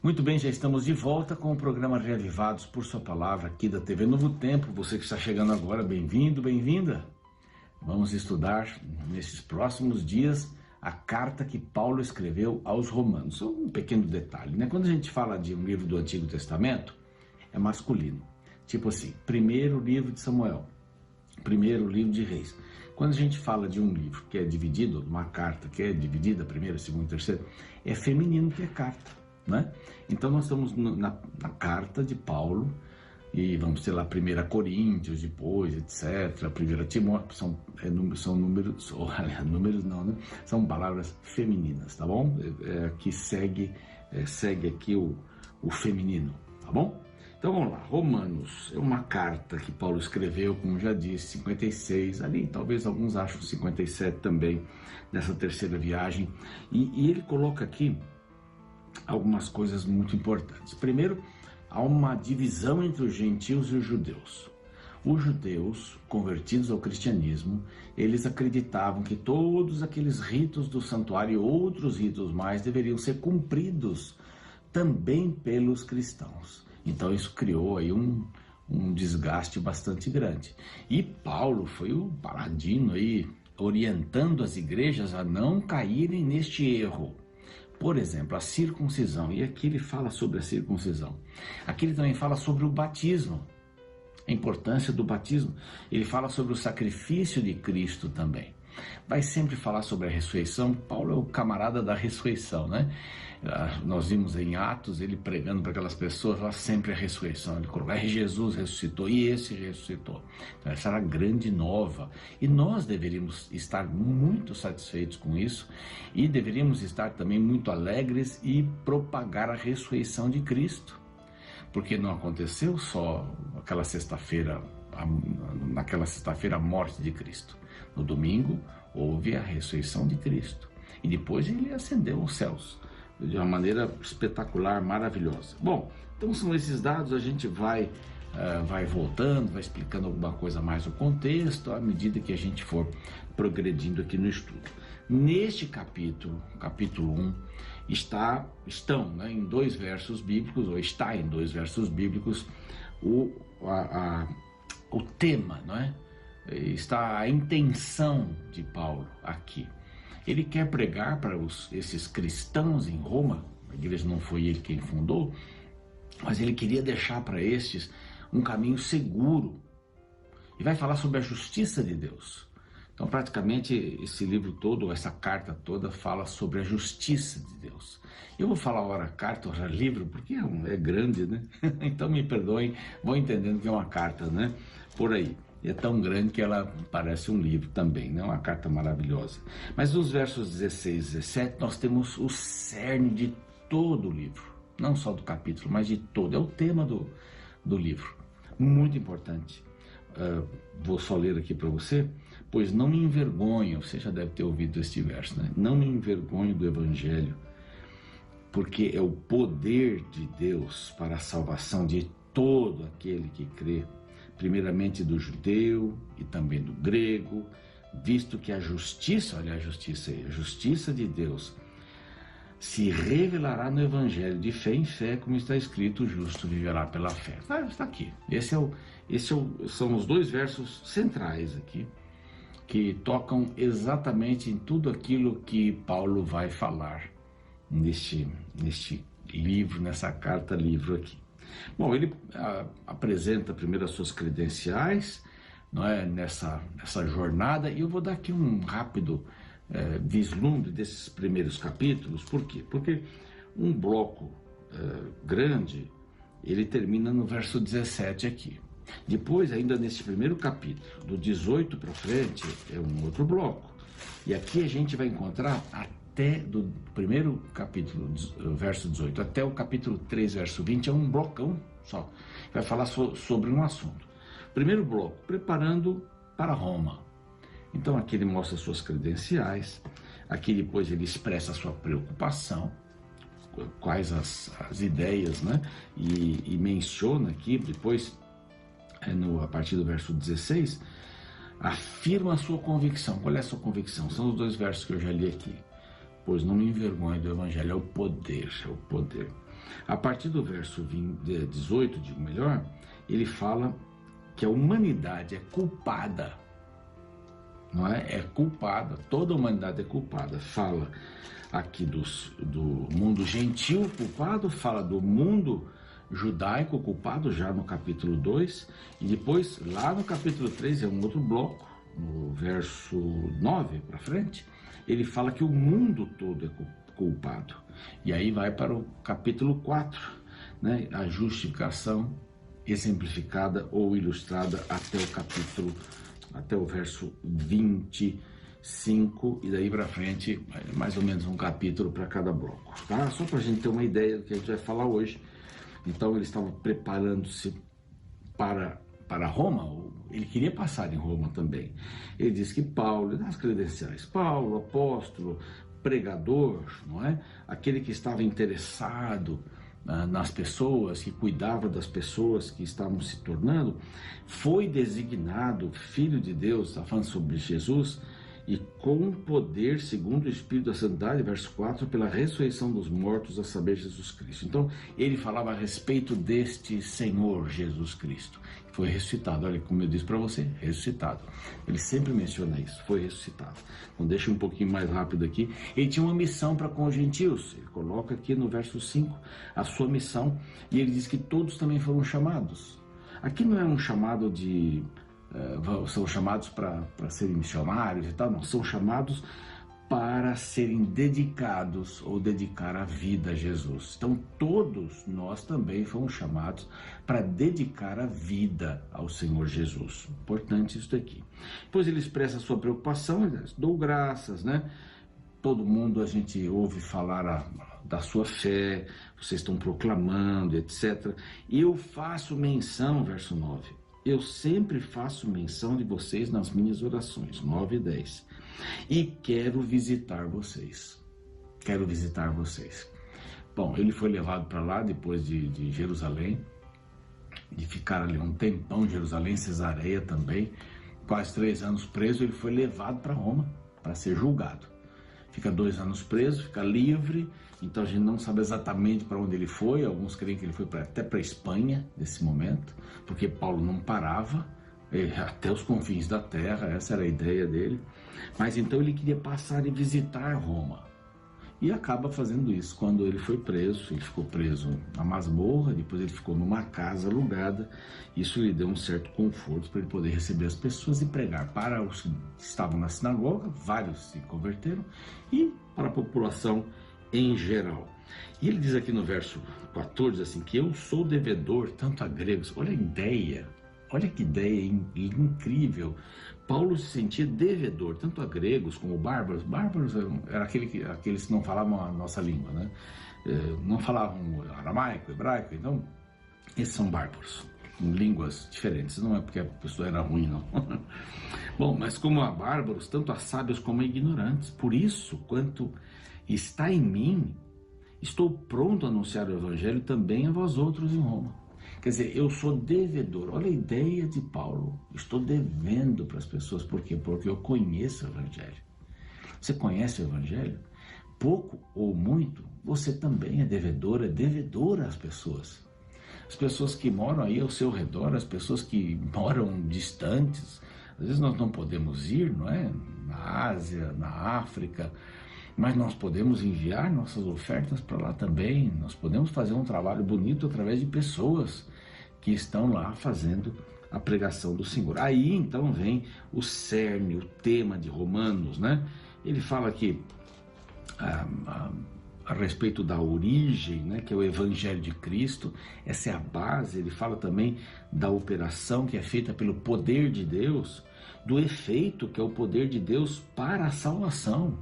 Muito bem, já estamos de volta com o programa Reavivados por Sua Palavra aqui da TV Novo Tempo. Você que está chegando agora, bem-vindo, bem-vinda. Vamos estudar nesses próximos dias a carta que Paulo escreveu aos Romanos. Só um pequeno detalhe, né? Quando a gente fala de um livro do Antigo Testamento, é masculino. Tipo assim, primeiro livro de Samuel, primeiro livro de Reis. Quando a gente fala de um livro que é dividido, uma carta que é dividida, primeiro, segundo, terceiro, é feminino que é carta. Né? Então nós estamos na carta de Paulo e vamos ter lá 1 Coríntios depois, etc. 1 Timóteo, são números, números não, né? São palavras femininas, tá bom? Que segue aqui o feminino, tá bom? Então vamos lá, Romanos é uma carta que Paulo escreveu, como já disse, 56, ali talvez alguns acham 57 também, nessa terceira viagem, e ele coloca aqui algumas coisas muito importantes. Primeiro, há uma divisão entre os gentios e os judeus. Os judeus, convertidos ao cristianismo, eles acreditavam que todos aqueles ritos do santuário e outros ritos mais deveriam ser cumpridos também pelos cristãos. Então isso criou aí um desgaste bastante grande. E Paulo foi o paladino aí, orientando as igrejas a não caírem neste erro. Por exemplo, a circuncisão, e aqui ele fala sobre a circuncisão. Aqui ele também fala sobre o batismo, a importância do batismo. Ele fala sobre o sacrifício de Cristo também. Vai sempre falar sobre a ressurreição. Paulo é o camarada da ressurreição, né? Nós vimos em Atos ele pregando para aquelas pessoas lá sempre a ressurreição. Ele colocou, Jesus ressuscitou e esse ressuscitou. Então essa era a grande nova. E nós deveríamos estar muito satisfeitos com isso e deveríamos estar também muito alegres e propagar a ressurreição de Cristo. Porque não aconteceu só aquela sexta-feira, naquela sexta-feira a morte de Cristo. No domingo houve a ressurreição de Cristo. E depois ele ascendeu aos céus de uma maneira espetacular, maravilhosa. Bom, então são esses dados, a gente vai voltando, vai explicando alguma coisa mais o contexto, à medida que a gente for progredindo aqui no estudo. Neste capítulo 1, estão né, em 2 versos bíblicos, ou está em 2 versos bíblicos, o tema, não é? Está a intenção de Paulo aqui. Ele quer pregar para esses cristãos em Roma, a igreja não foi ele quem fundou, mas ele queria deixar para estes um caminho seguro. E vai falar sobre a justiça de Deus. Então praticamente esse livro todo, essa carta toda fala sobre a justiça de Deus. Eu vou falar ora carta, ora livro, porque é grande, né? Então me perdoem, vão entendendo que é uma carta, né? Por aí. E é tão grande que ela parece um livro também, né? Uma carta maravilhosa. Mas nos versos 16 e 17 nós temos o cerne de todo o livro. Não só do capítulo, mas de todo. É o tema do livro. Muito importante. Vou só ler aqui para você. Pois não me envergonho, você já deve ter ouvido este verso, né? Não me envergonho do Evangelho, porque é o poder de Deus para a salvação de todo aquele que crê, primeiramente do judeu e também do grego, visto que a justiça, olha a justiça aí, a justiça de Deus se revelará no Evangelho de fé em fé, como está escrito, o justo viverá pela fé. Está aqui. São os 2 versos centrais aqui, que tocam exatamente em tudo aquilo que Paulo vai falar neste livro, nessa carta livro aqui. Bom, ele apresenta primeiro as suas credenciais, não é, nessa jornada, e eu vou dar aqui um rápido vislumbre desses primeiros capítulos. Por quê? Porque um bloco grande, ele termina no verso 17 aqui. Depois, ainda nesse primeiro capítulo, do 18 para frente, é um outro bloco. E aqui a gente vai encontrar até do primeiro capítulo, verso 18, até o capítulo 3, verso 20, é um blocão só. Vai falar sobre um assunto. Primeiro bloco, preparando para Roma. Então aqui ele mostra suas credenciais, aqui depois ele expressa a sua preocupação, quais as ideias, né? E menciona aqui, depois, a partir do verso 16, afirma a sua convicção. Qual é a sua convicção? São os 2 versos que eu já li aqui. Pois não me envergonho do Evangelho, é o poder, é o poder. A partir do verso 18, digo melhor, ele fala que a humanidade é culpada, não é? É culpada, toda a humanidade é culpada. Fala aqui do mundo gentil culpado, fala do mundo judaico culpado já no capítulo 2, e depois lá no capítulo 3 é um outro bloco, no verso 9 para frente, ele fala que o mundo todo é culpado. E aí vai para o capítulo 4, né? A justificação exemplificada ou ilustrada até o verso 25, e daí para frente, mais ou menos um capítulo para cada bloco, tá? Só para a gente ter uma ideia do que a gente vai falar hoje. Então ele estava preparando-se para Roma, ele queria passar em Roma também. Ele diz que Paulo, nas credenciais, Paulo, apóstolo, pregador, não é? Aquele que estava interessado nas pessoas, que cuidava das pessoas que estavam se tornando, foi designado Filho de Deus, está falando sobre Jesus, e com poder, segundo o Espírito da Santidade, verso 4, pela ressurreição dos mortos, a saber, Jesus Cristo. Então, ele falava a respeito deste Senhor Jesus Cristo, que foi ressuscitado. Olha, como eu disse para você, ressuscitado. Ele sempre menciona isso, foi ressuscitado. Então, deixa um pouquinho mais rápido aqui. Ele tinha uma missão para com os gentios. Ele coloca aqui no verso 5 a sua missão, e ele diz que todos também foram chamados. Aqui não é um chamado de... são chamados para serem missionários e tal, não, são chamados para serem dedicados ou dedicar a vida a Jesus. Então todos nós também fomos chamados para dedicar a vida ao Senhor Jesus. Importante isso daqui. Depois ele expressa a sua preocupação, ele diz, dou graças, né? Todo mundo a gente ouve falar da sua fé, vocês estão proclamando, etc. E eu faço menção, verso 9, eu sempre faço menção de vocês nas minhas orações, 9 e 10. E quero visitar vocês. Quero visitar vocês. Bom, ele foi levado para lá depois de Jerusalém, de ficar ali um tempão em Jerusalém, Cesareia também, quase 3 anos preso. Ele foi levado para Roma para ser julgado. Fica 2 anos preso, fica livre. Então a gente não sabe exatamente para onde ele foi. Alguns creem que ele foi até para a Espanha nesse momento, porque Paulo não parava, até os confins da terra, essa era a ideia dele. Mas então ele queria passar e visitar Roma. E acaba fazendo isso. Quando ele foi preso, ele ficou preso na masmorra, depois ele ficou numa casa alugada. Isso lhe deu um certo conforto para ele poder receber as pessoas e pregar para os que estavam na sinagoga, vários se converteram, e para a população em geral. E ele diz aqui no verso 14 assim, que eu sou devedor tanto a gregos. Olha a ideia, olha que ideia incrível. Paulo se sentia devedor tanto a gregos como bárbaros. Bárbaros eram aqueles que não falavam a nossa língua, né? Não falavam aramaico, hebraico, então esses são bárbaros, com línguas diferentes. Não é porque a pessoa era ruim, não. Bom, mas como a bárbaros, tanto a sábios como a ignorantes. Por isso, quanto está em mim, estou pronto a anunciar o evangelho também a vós outros em Roma. Quer dizer, eu sou devedor. Olha a ideia de Paulo. Estou devendo para as pessoas. Por quê? Porque eu conheço o evangelho. Você conhece o evangelho? Pouco ou muito, você também é devedora às pessoas. As pessoas que moram aí ao seu redor, as pessoas que moram distantes. Às vezes nós não podemos ir, não é? Na Ásia, na África, mas nós podemos enviar nossas ofertas para lá também. Nós podemos fazer um trabalho bonito através de pessoas que estão lá fazendo a pregação do Senhor. Aí então vem o cerne, o tema de Romanos, né? Ele fala aqui a respeito da origem, né, que é o Evangelho de Cristo. Essa é a base. Ele fala também da operação que é feita pelo poder de Deus, do efeito que é o poder de Deus para a salvação.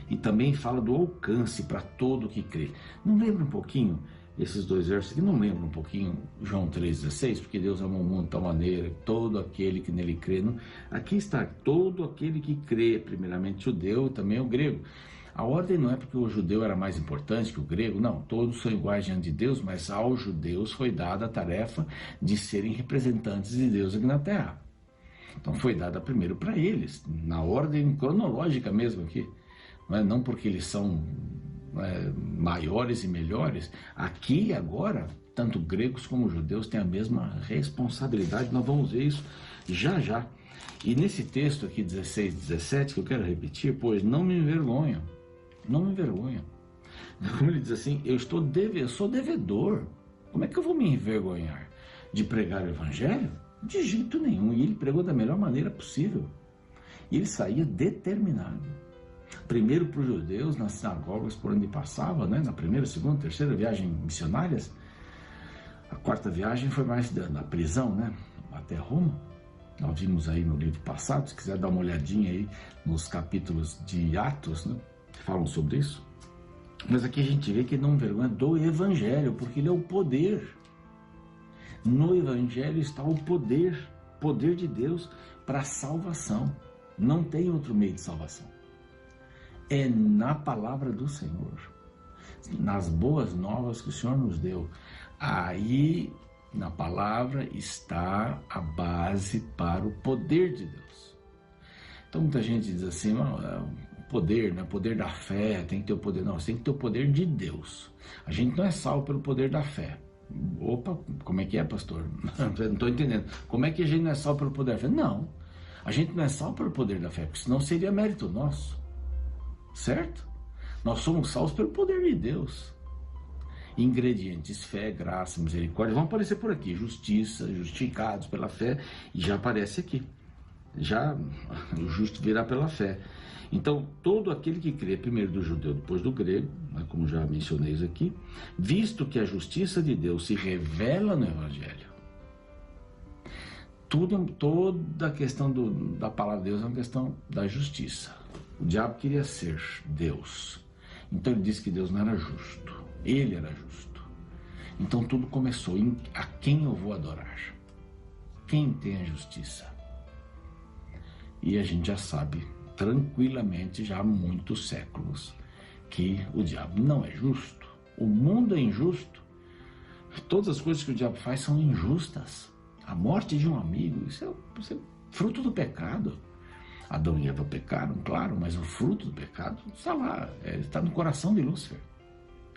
E também fala do alcance para todo que crê. Não lembra um pouquinho esses 2 versos aqui? Não lembra um pouquinho João 3,16? Porque Deus amou o mundo de tal maneira, todo aquele que nele crê. Não? Aqui está, todo aquele que crê, primeiramente judeu, também o grego. A ordem não é porque o judeu era mais importante que o grego, não. Todos são iguais diante de Deus, mas aos judeus foi dada a tarefa de serem representantes de Deus aqui na terra. Então foi dada primeiro para eles, na ordem cronológica mesmo aqui. Não porque eles são maiores e melhores. Aqui e agora, tanto gregos como judeus têm a mesma responsabilidade. Nós vamos ver isso já já. E nesse texto aqui, 16, 17, que eu quero repetir, pois não me envergonho, não me envergonho. Como ele diz assim, eu sou devedor. Como é que eu vou me envergonhar de pregar o evangelho? De jeito nenhum. E ele pregou da melhor maneira possível. E ele saía determinado. Primeiro para os judeus, nas sinagogas por onde passava, né? Na primeira, segunda, terceira viagem missionárias. A quarta viagem foi mais na prisão, né? Até Roma. Nós vimos aí no livro passado, se quiser dar uma olhadinha aí nos capítulos de Atos, né? Que falam sobre isso. Mas aqui a gente vê que ele não envergonha do evangelho, porque ele é o poder. No evangelho está o poder de Deus para a salvação. Não tem outro meio de salvação. É na palavra do Senhor, nas boas novas que o Senhor nos deu. Aí, na palavra, está a base para o poder de Deus. Então, muita gente diz assim, poder, né? Poder da fé, tem que ter o poder. Não, você tem que ter o poder de Deus. A gente não é salvo pelo poder da fé. Opa, como é que é, pastor? Não estou entendendo. Como é que a gente não é salvo pelo poder da fé? Não, a gente não é salvo pelo poder da fé, porque senão seria mérito nosso. Certo? Nós somos salvos pelo poder de Deus. Ingredientes: fé, graça, misericórdia, vão aparecer por aqui. Justiça, justificados pela fé, e já aparece aqui. Já o justo virá pela fé. Então, todo aquele que crê, primeiro do judeu, depois do grego, né, como já mencionei isso aqui, visto que a justiça de Deus se revela no Evangelho. Toda a questão da palavra de Deus é uma questão da justiça. O diabo queria ser Deus. Então ele disse que Deus não era justo. Ele era justo. Então tudo começou em a quem eu vou adorar. Quem tem a justiça? E a gente já sabe tranquilamente, já há muitos séculos, que o diabo não é justo. O mundo é injusto. Todas as coisas que o diabo faz são injustas. A morte de um amigo, isso é fruto do pecado. Adão e Eva pecaram, claro, mas o fruto do pecado está lá, está no coração de Lúcifer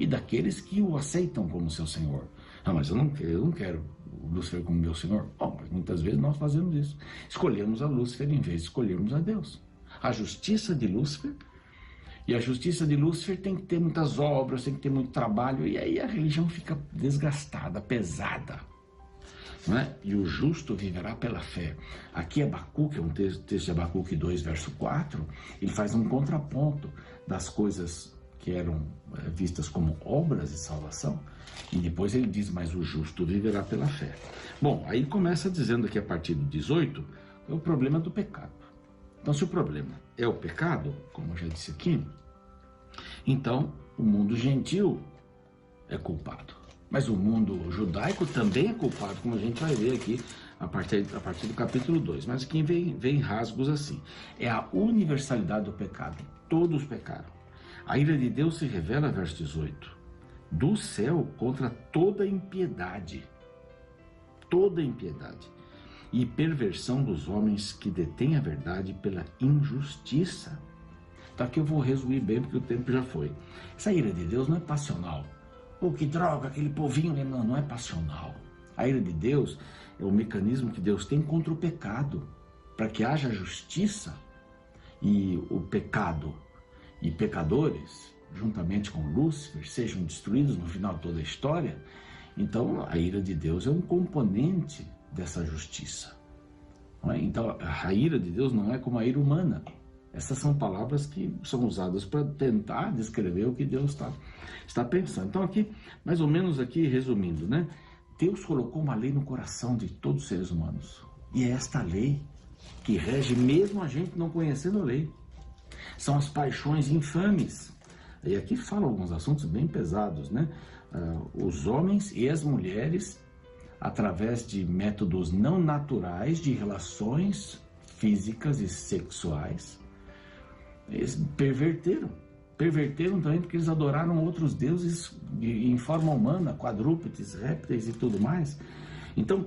e daqueles que o aceitam como seu senhor. Mas eu não quero o Lúcifer como meu senhor. Mas muitas vezes nós fazemos isso. Escolhemos a Lúcifer em vez de escolhermos a Deus. A justiça de Lúcifer, e a justiça de Lúcifer tem que ter muitas obras, tem que ter muito trabalho, e aí a religião fica desgastada, pesada. Não é? E o justo viverá pela fé. Aqui Abacuque, é um texto de Abacuque 2, verso 4, ele faz um contraponto das coisas que eram vistas como obras de salvação, e depois ele diz, mas o justo viverá pela fé. Bom, aí começa dizendo aqui a partir do 18, é o problema do pecado. Então, se o problema é o pecado, como eu já disse aqui, então o mundo gentil é culpado. Mas o mundo judaico também é culpado, como a gente vai ver aqui a partir do capítulo 2. Mas aqui vem rasgos assim. É a universalidade do pecado. Todos pecaram. A ira de Deus se revela, verso 18, do céu contra toda impiedade. Toda impiedade. E perversão dos homens que detêm a verdade pela injustiça. Então aqui eu vou resumir bem, porque o tempo já foi. Essa ira de Deus não é passional. Que droga, aquele povinho, não é passional. A ira de Deus é o mecanismo que Deus tem contra o pecado, para que haja justiça, e o pecado e pecadores, juntamente com Lúcifer, sejam destruídos no final de toda a história. Então a ira de Deus é um componente dessa justiça. Não é? Então a ira de Deus não é como a ira humana. Essas são palavras que são usadas para tentar descrever o que Deus está pensando. Então aqui, mais ou menos aqui, resumindo, né? Deus colocou uma lei no coração de todos os seres humanos. E é esta lei que rege mesmo a gente não conhecendo a lei. São as paixões infames. E aqui fala alguns assuntos bem pesados, né? Os homens e as mulheres, através de métodos não naturais de relações físicas e sexuais, eles perverteram também, porque eles adoraram outros deuses em forma humana, quadrúpedes, répteis e tudo mais. Então,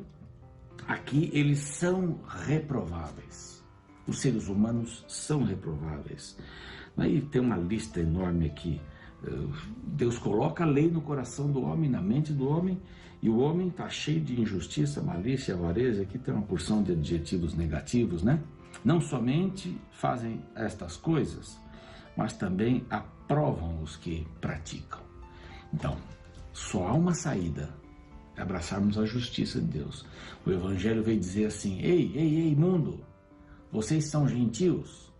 aqui eles são reprováveis. Os seres humanos são reprováveis. Aí tem uma lista enorme aqui Deus coloca a lei no coração do homem, na mente do homem, e o homem está cheio de injustiça, malícia, avareza. Aqui tem uma porção de adjetivos negativos, né? Não somente fazem estas coisas, mas também aprovam os que praticam. Então, só há uma saída: é abraçarmos a justiça de Deus. O Evangelho veio dizer assim: ei, mundo, vocês são gentios,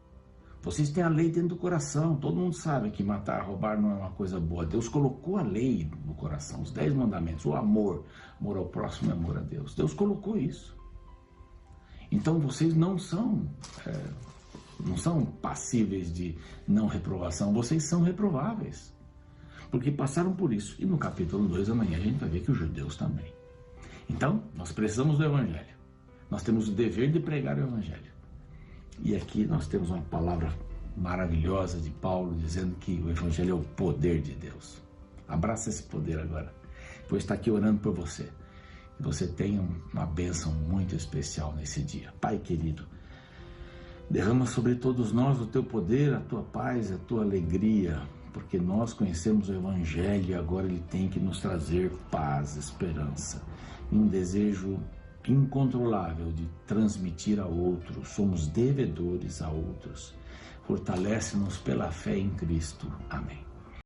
vocês têm a lei dentro do coração. Todo mundo sabe que matar, roubar não é uma coisa boa. Deus colocou a lei no coração, os 10 mandamentos, o amor ao próximo e amor a Deus. Deus colocou isso. Então vocês não são passíveis de não reprovação, vocês são reprováveis, porque passaram por isso. E no capítulo 2, amanhã, a gente vai ver que os judeus também. Então, nós precisamos do Evangelho. Nós temos o dever de pregar o Evangelho. E aqui nós temos uma palavra maravilhosa de Paulo, dizendo que o Evangelho é o poder de Deus. Abraça esse poder agora. Vou estar aqui orando por você. Que você tenha uma bênção muito especial nesse dia. Pai querido, derrama sobre todos nós o teu poder, a tua paz, a tua alegria, porque nós conhecemos o Evangelho e agora ele tem que nos trazer paz, esperança, um desejo incontrolável de transmitir a outros. Somos devedores a outros. Fortalece-nos pela fé em Cristo. Amém.